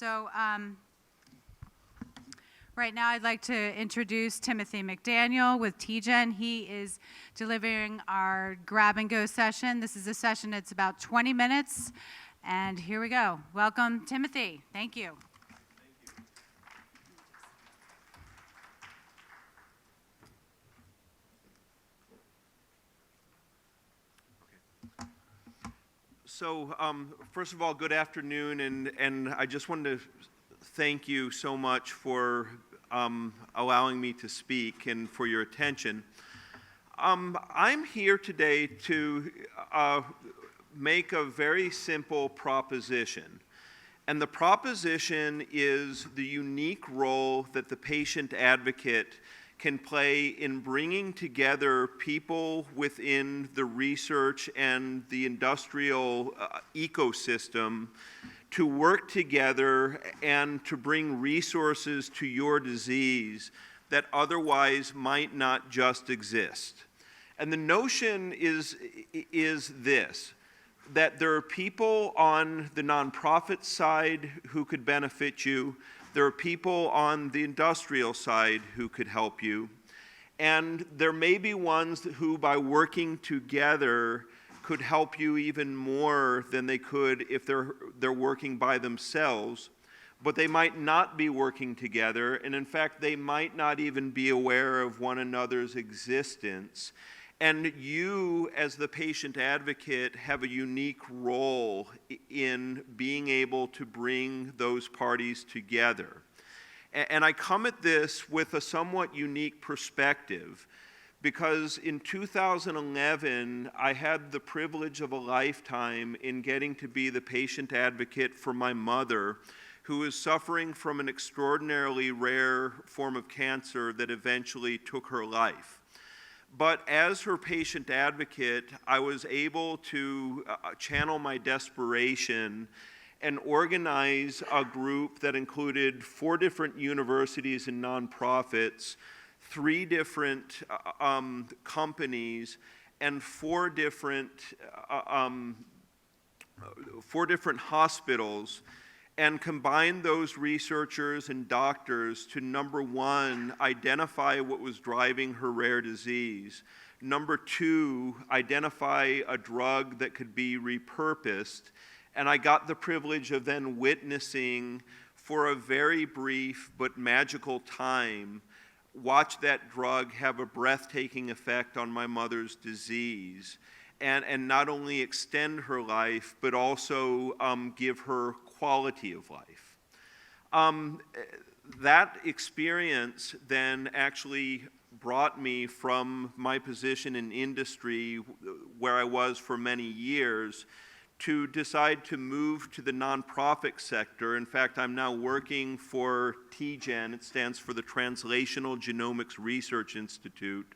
So right now I'd like to introduce Timothy McDaniel with TGen. He is delivering our grab and go session. This is a session that's about 20 minutes. And here we go. Welcome, Timothy. Thank you. So first of all, good afternoon, and I just wanted to thank you so much for allowing me to speak and for your attention. I'm here today to make a very simple proposition, and the proposition is the unique role that the patient advocate can play in bringing together people within the research and the industrial ecosystem to work together and to bring resources to your disease that otherwise might not just exist. And the notion is this, that there are people on the nonprofit side who could benefit you. There are people on the industrial side who could help you. And there may be ones who, by working together, could help you even more than they could if they're working by themselves. But they might not be working together, and in fact, they might not even be aware of one another's existence. And you, as the patient advocate, have a unique role in being able to bring those parties together. And I come at this with a somewhat unique perspective, because in 2011, I had the privilege of a lifetime in getting to be the patient advocate for my mother, who is suffering from an extraordinarily rare form of cancer that eventually took her life. But as her patient advocate, I was able to channel my desperation and organize a group that included 4 different universities and nonprofits, 3 different companies, and 4 different hospitals, and combine those researchers and doctors to, number 1, identify what was driving her rare disease. Number 2, identify a drug that could be repurposed. And I got the privilege of then witnessing, for a very brief but magical time, watch that drug have a breathtaking effect on my mother's disease. And not only extend her life, but also give her quality of life. That experience then actually brought me from my position in industry, where I was for many years, to decide to move to the nonprofit sector. In fact, I'm now working for TGen. It stands for the Translational Genomics Research Institute.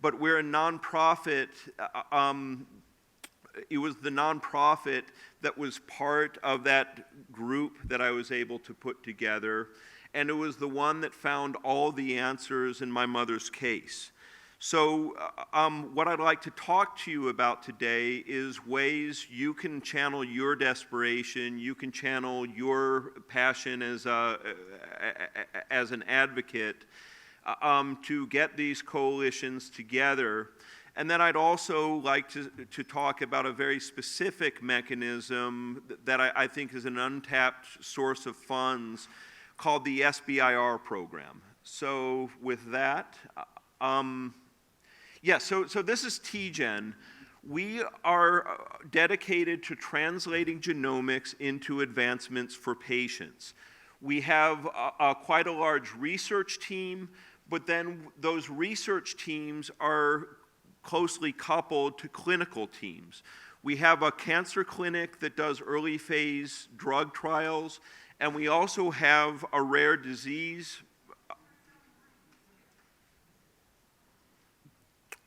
But we're a nonprofit. It was the nonprofit that was part of that group that I was able to put together, and it was the one that found all the answers in my mother's case. So what I'd like to talk to you about today is ways you can channel your desperation, you can channel your passion as an advocate to get these coalitions together. And then I'd also like to talk about a very specific mechanism that I think is an untapped source of funds called the SBIR program. So with that, so this is TGen. We are dedicated to translating genomics into advancements for patients. We have quite a large research team, but then those research teams are closely coupled to clinical teams. We have a cancer clinic that does early phase drug trials, and we also have a rare disease.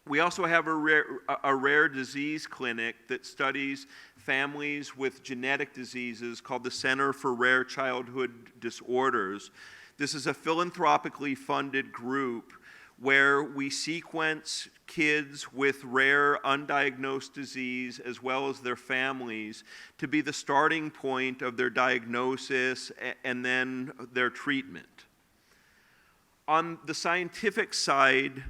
We also have a rare disease clinic that studies families with genetic diseases called the Center for Rare Childhood Disorders. This is a philanthropically funded group where we sequence kids with rare undiagnosed disease as well as their families to be the starting point of their diagnosis and then their treatment. On the scientific side,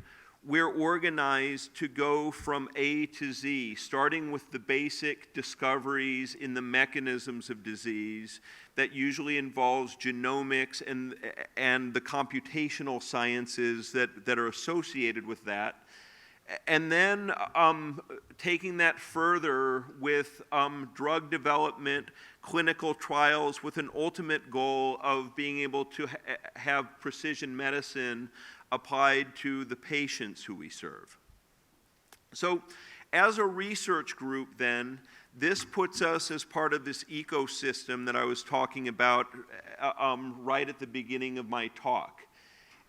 we're organized to go from A to Z, starting with the basic discoveries in the mechanisms of disease that usually involves genomics and the computational sciences that are associated with that. And then taking that further with drug development, clinical trials with an ultimate goal of being able to have precision medicine applied to the patients who we serve. So as a research group then, this puts us as part of this ecosystem that I was talking about right at the beginning of my talk.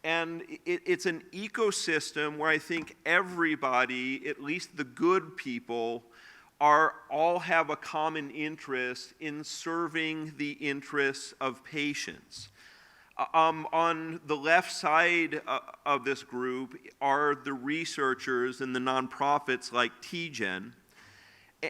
And it's an ecosystem where I think everybody, at least the good people, all have a common interest in serving the interests of patients. On the left side of this group are the researchers and the nonprofits like TGen.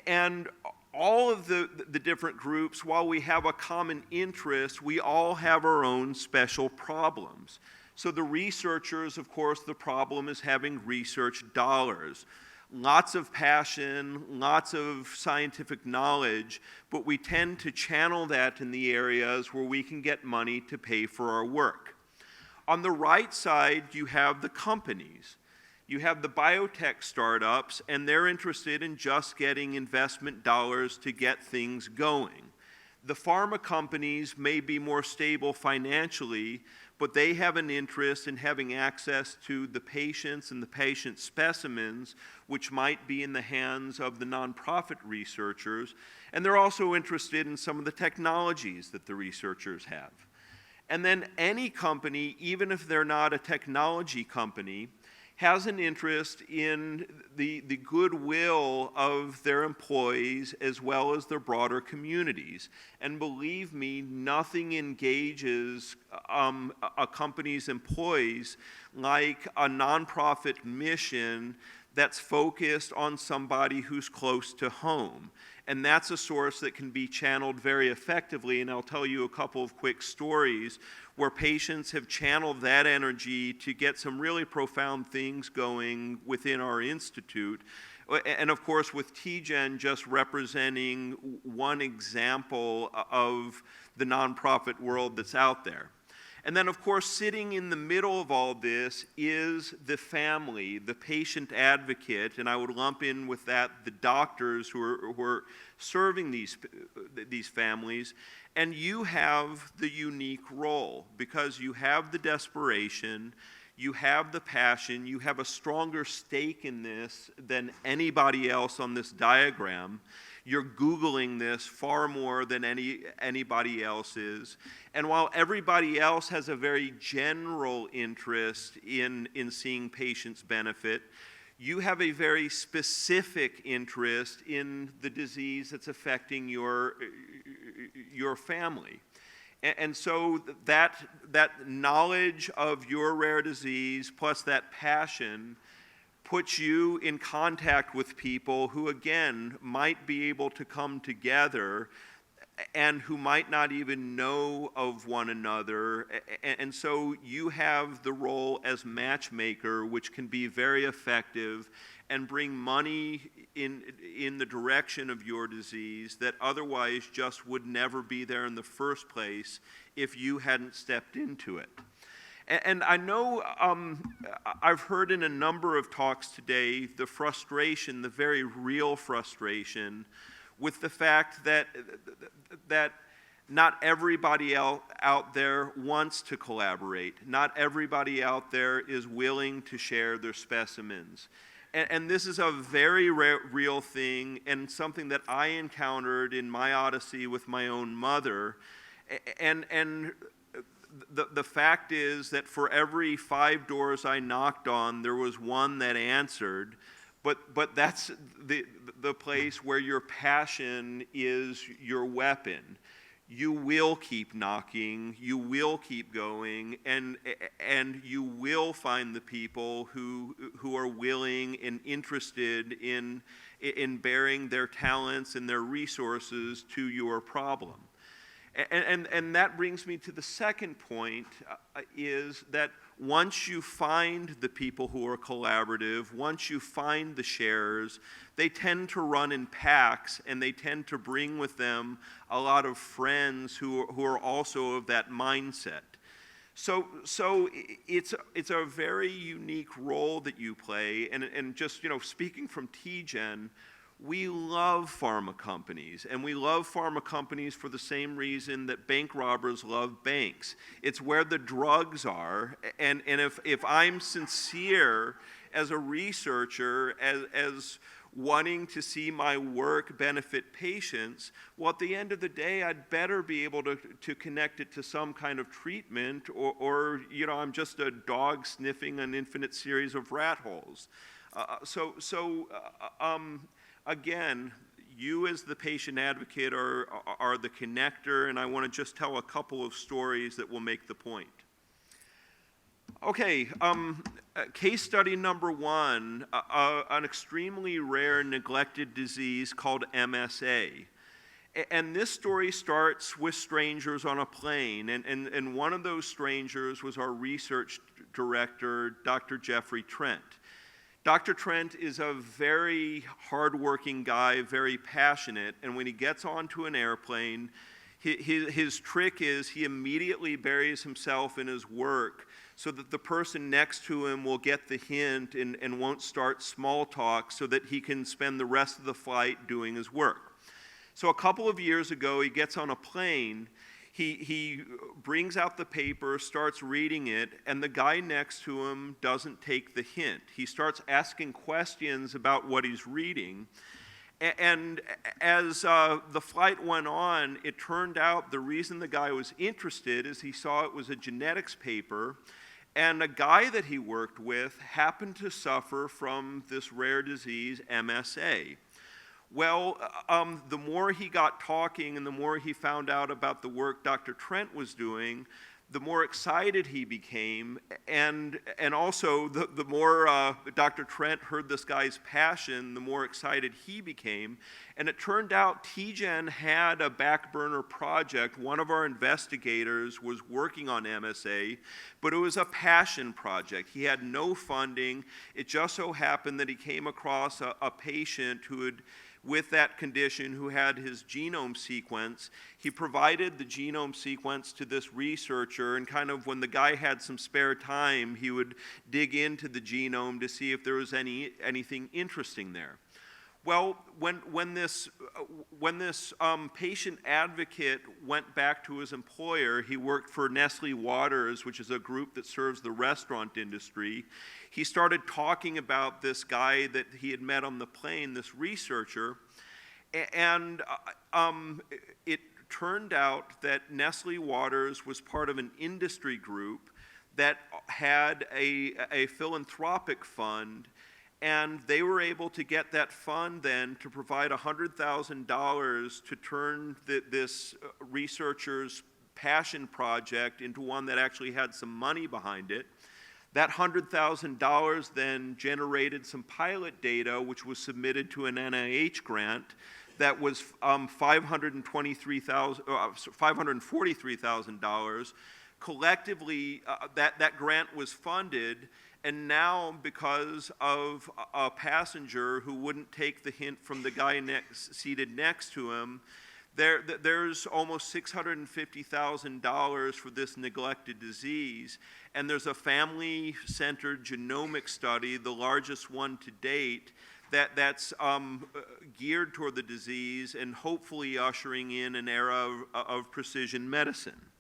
And all of the different groups, while we have a common interest, we all have our own special problems. So the researchers, of course, the problem is having research dollars. Lots of passion, lots of scientific knowledge, but we tend to channel that in the areas where we can get money to pay for our work. On the right side, you have the companies. You have the biotech startups, and they're interested in just getting investment dollars to get things going. The pharma companies may be more stable financially, but they have an interest in having access to the patients and the patient specimens, which might be in the hands of the nonprofit researchers. And they're also interested in some of the technologies that the researchers have. And then any company, even if they're not a technology company, has an interest in the goodwill of their employees as well as their broader communities. And believe me, nothing engages a company's employees like a nonprofit mission that's focused on somebody who's close to home. And that's a source that can be channeled very effectively, and I'll tell you a couple of quick stories where patients have channeled that energy to get some really profound things going within our institute. And of course, with TGen just representing one example of the nonprofit world that's out there. And then, of course, sitting in the middle of all this is the family, the patient advocate, and I would lump in with that the doctors who are serving these families. And you have the unique role because you have the desperation, you have the passion, you have a stronger stake in this than anybody else on this diagram. You're Googling this far more than anybody else is. And while everybody else has a very general interest in seeing patients benefit, you have a very specific interest in the disease that's affecting your family. And so that knowledge of your rare disease plus that passion puts you in contact with people who, again, might be able to come together and who might not even know of one another. And so you have the role as matchmaker, which can be very effective and bring money in the direction of your disease that otherwise just would never be there in the first place if you hadn't stepped into it. And I know I've heard in a number of talks today the frustration, the very real frustration, with the fact that not everybody out there wants to collaborate. Not everybody out there is willing to share their specimens. And this is a very real thing and something that I encountered in my odyssey with my own mother. And the fact is that for every 5 doors I knocked on, there was one that answered. But that's the place where your passion is your weapon. you will keep knocking, you will keep going, and you will find the people who are willing and interested in bearing their talents and their resources to your problem. And that brings me to the second point, is that once you find the people who are collaborative, once you find the sharers, they tend to run in packs, and they tend to bring with them a lot of friends who are also of that mindset. So it's a very unique role that you play, and just, speaking from TGen, we love pharma companies, and we love pharma companies for the same reason that bank robbers love banks. It's where the drugs are, and if I'm sincere as a researcher, as wanting to see my work benefit patients, well, at the end of the day, I'd better be able to connect it to some kind of treatment, or I'm just a dog sniffing an infinite series of rat holes. Again, you as the patient advocate are the connector, and I want to just tell a couple of stories that will make the point. Okay, case study number one, an extremely rare neglected disease called MSA. And this story starts with strangers on a plane, and one of those strangers was our research director, Dr. Jeffrey Trent. Dr. Trent is a very hardworking guy, very passionate, and when he gets onto an airplane, his trick is he immediately buries himself in his work so that the person next to him will get the hint and won't start small talk, so that he can spend the rest of the flight doing his work. So a couple of years ago, he gets on a plane. He brings out the paper, starts reading it, and the guy next to him doesn't take the hint. He starts asking questions about what he's reading. And as the flight went on, it turned out the reason the guy was interested is he saw it was a genetics paper, and a guy that he worked with happened to suffer from this rare disease, MSA. Well, the more he got talking and the more he found out about the work Dr. Trent was doing, the more excited he became, and also the more Dr. Trent heard this guy's passion, the more excited he became. And it turned out TGen had a back burner project. One of our investigators was working on MSA, but it was a passion project. He had no funding. It just so happened that he came across a patient who had, with that condition, who had his genome sequence. He provided the genome sequence to this researcher, and kind of when the guy had some spare time, he would dig into the genome to see if there was anything interesting there. Well, when this patient advocate went back to his employer, he worked for Nestle Waters, which is a group that serves the restaurant industry. He started talking about this guy that he had met on the plane, this researcher, and it turned out that Nestle Waters was part of an industry group that had a philanthropic fund, and they were able to get that fund then to provide $100,000 to turn this researcher's passion project into one that actually had some money behind it. That $100,000 then generated some pilot data, which was submitted to an NIH grant that was $543,000. Collectively, that grant was funded, and now, because of a passenger who wouldn't take the hint from the guy seated next to him, there's almost $650,000 for this neglected disease, and there's a family-centered genomic study, the largest one to date, that's geared toward the disease and hopefully ushering in an era of precision medicine.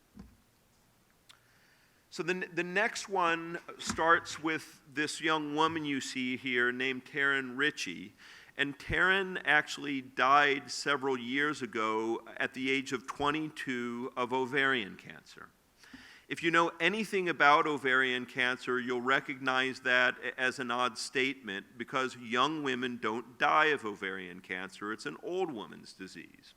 So the next one starts with this young woman you see here named Taryn Ritchie. And Taryn actually died several years ago at the age of 22 of ovarian cancer. If you know anything about ovarian cancer, you'll recognize that as an odd statement, because young women don't die of ovarian cancer. It's an old woman's disease.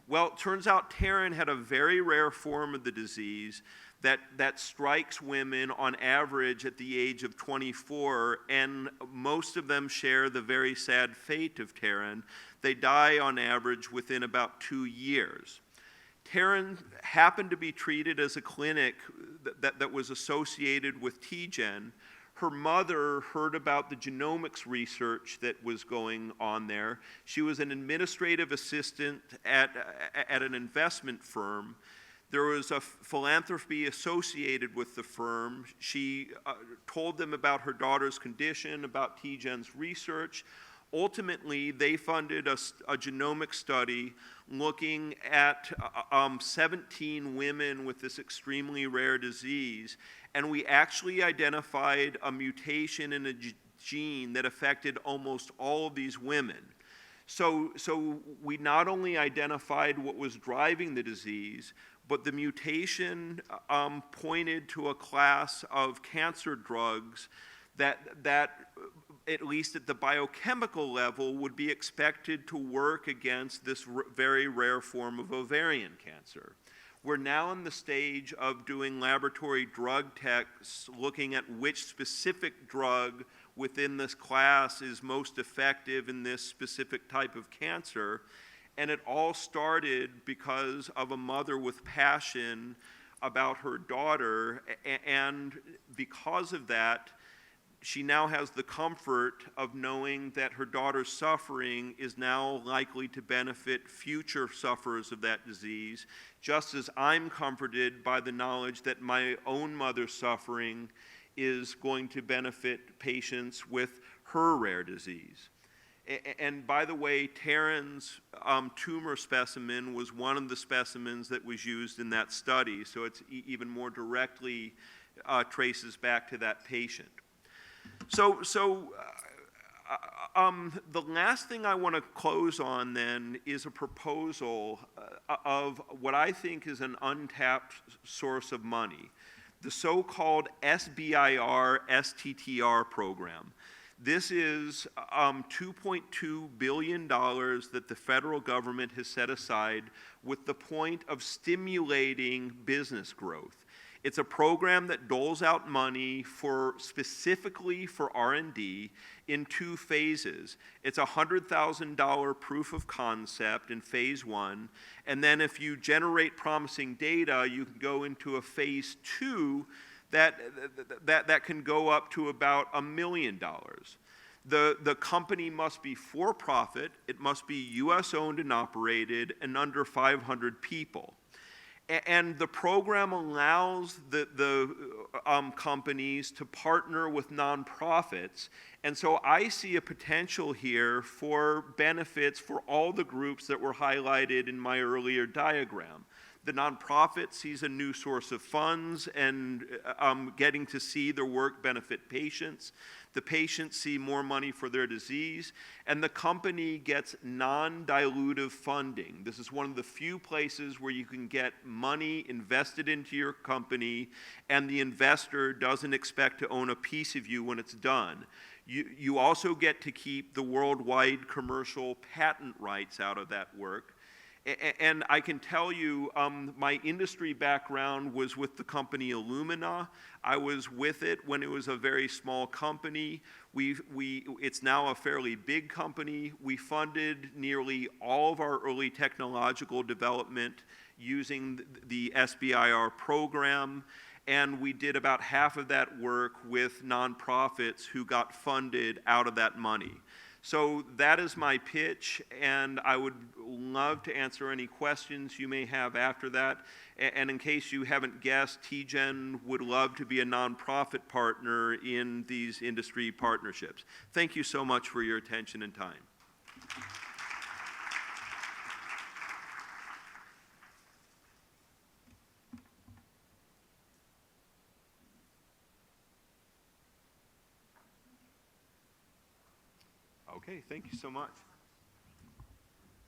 Well, it turns out TGen had a very rare form of the disease that strikes women on average at the age of 24, and most of them share the very sad fate of TGen. They die on average within about 2 years. TGen happened to be treated as a clinic that was associated with TGen. Her mother heard about the genomics research that was going on there. She was an administrative assistant at an investment firm. There was a philanthropy associated with the firm. She told them about her daughter's condition, about TGen's research. Ultimately, they funded a genomic study looking at 17 women with this extremely rare disease, and we actually identified a mutation in a gene that affected almost all of these women. So we not only identified what was driving the disease, but the mutation pointed to a class of cancer drugs that at least at the biochemical level, would be expected to work against this very rare form of ovarian cancer. We're now in the stage of doing laboratory drug tests, looking at which specific drug within this class is most effective in this specific type of cancer. And it all started because of a mother with passion about her daughter, and because of that, she now has the comfort of knowing that her daughter's suffering is now likely to benefit future sufferers of that disease, just as I'm comforted by the knowledge that my own mother's suffering is going to benefit patients with her rare disease. And by the way, TGen's tumor specimen was one of the specimens that was used in that study, so it's even more directly traces back to that patient. So the last thing I want to close on then is a proposal of what I think is an untapped source of money, the so-called SBIR STTR program. This is $2.2 billion that the federal government has set aside with the point of stimulating business growth. It's a program that doles out money specifically for R&D in 2 phases. It's a $100,000 proof of concept in phase 1, and then if you generate promising data, you can go into a phase 2 that can go up to about $1 million. The company must be for profit, it must be US owned and operated, and under 500 people. And the program allows the companies to partner with nonprofits. And so I see a potential here for benefits for all the groups that were highlighted in my earlier diagram. The nonprofit sees a new source of funds and getting to see their work benefit patients. The patients see more money for their disease, and the company gets non-dilutive funding. This is one of the few places where you can get money invested into your company, and the investor doesn't expect to own a piece of you when it's done. You also get to keep the worldwide commercial patent rights out of that work. And I can tell you, my industry background was with the company Illumina. I was with it when it was a very small company. It's now a fairly big company. We funded nearly all of our early technological development using the SBIR program, and we did about half of that work with nonprofits who got funded out of that money. So that is my pitch, and I would love to answer any questions you may have after that. And in case you haven't guessed, TGen would love to be a nonprofit partner in these industry partnerships. Thank you so much for your attention and time. Okay, thank you so much.